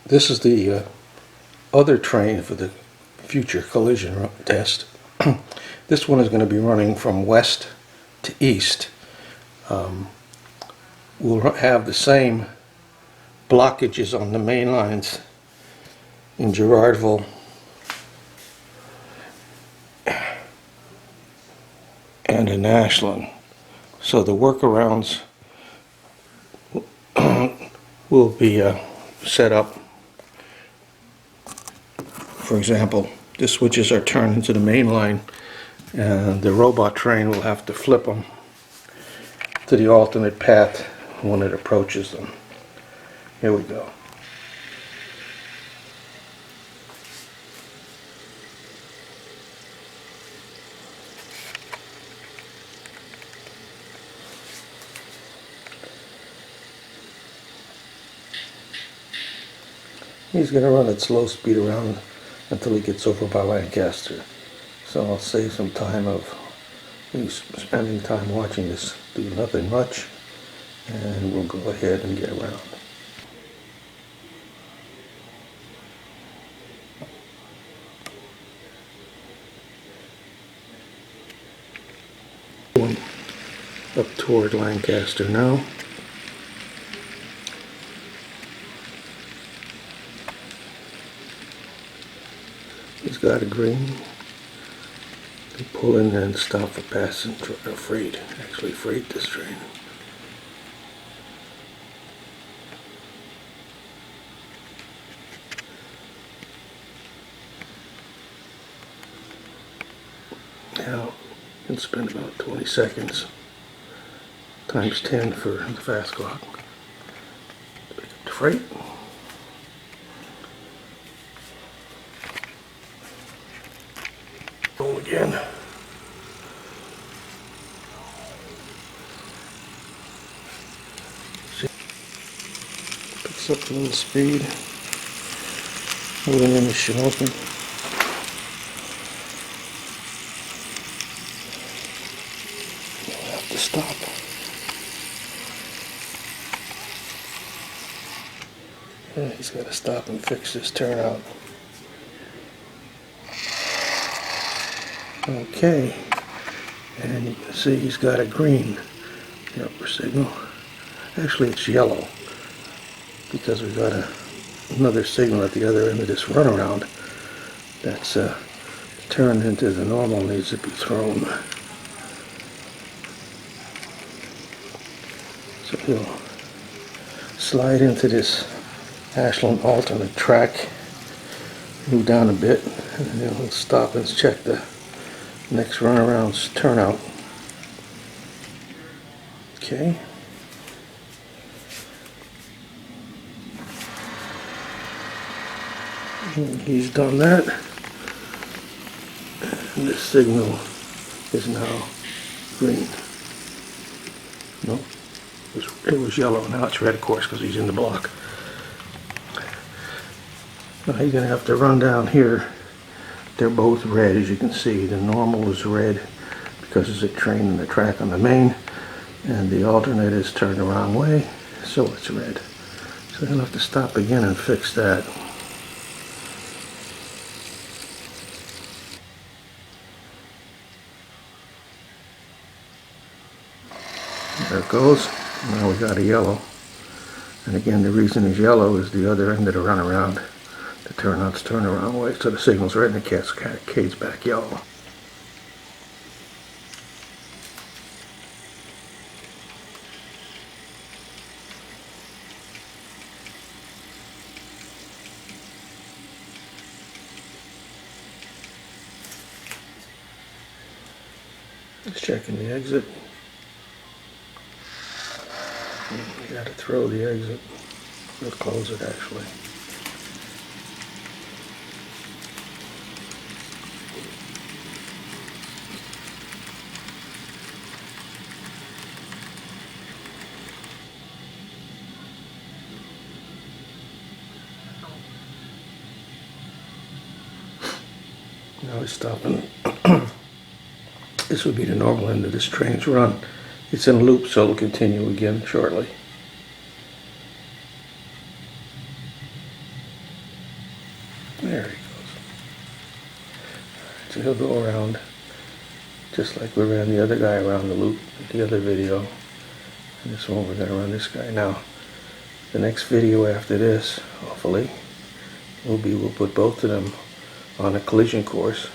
This is the other train for the future collision test. This one is going to be running from west to east. We'll have the same blockages on the main lines in Girardville and in Ashland. So the workarounds will be set up. For example, the switches are turned into the main line, and the robot train will have to flip them to the alternate path when it approaches them. Here we go. He's going to run at slow speed around until he gets over by Lancaster. So I'll save some time of spending time watching this do nothing much, and we'll go ahead and get around. Going up toward Lancaster now. He's got a green. You pull in and stop for passenger or freight. Actually, freight this train. Now, you can spend about 20 seconds times 10 for the fast clock to pick up the freight. Roll again. See, picks up a little speed. Moving in the shelter. You'll have to stop. Yeah, he's got to stop and fix this turnout. Okay, and you can see he's got a green, the upper signal. Actually, it's yellow because we've got another signal at the other end of this runaround that's turned into the normal, needs to be thrown. So he'll slide into this Ashland alternate track, move down a bit, and then he'll stop and check the next runaround's turnout. Okay. And he's done that. And this signal is now green. No, it was yellow. Now it's red, of course, because he's in the block. Now he's going to have to run down here. They're both red, as you can see. The normal is red because it's a train in the track on the main, and the alternate is turned the wrong way, so it's red. So he'll have to stop again and fix that. There it goes. Now we got a yellow. And again, the reason it's yellow is the other end of the runaround. The turnout's turned the wrong way, so the signal's red and the cascade's back yellow. Just checking the exit. You got to throw the exit. We'll close it actually. Now he's stopping. This would be the normal end of this train's run. It's in a loop, so it'll continue again shortly. There he goes. So he'll go around just like we ran the other guy around the loop in the other video. And this one we're going to run this guy. Now, the next video after this, hopefully, we'll put both of them on a collision course.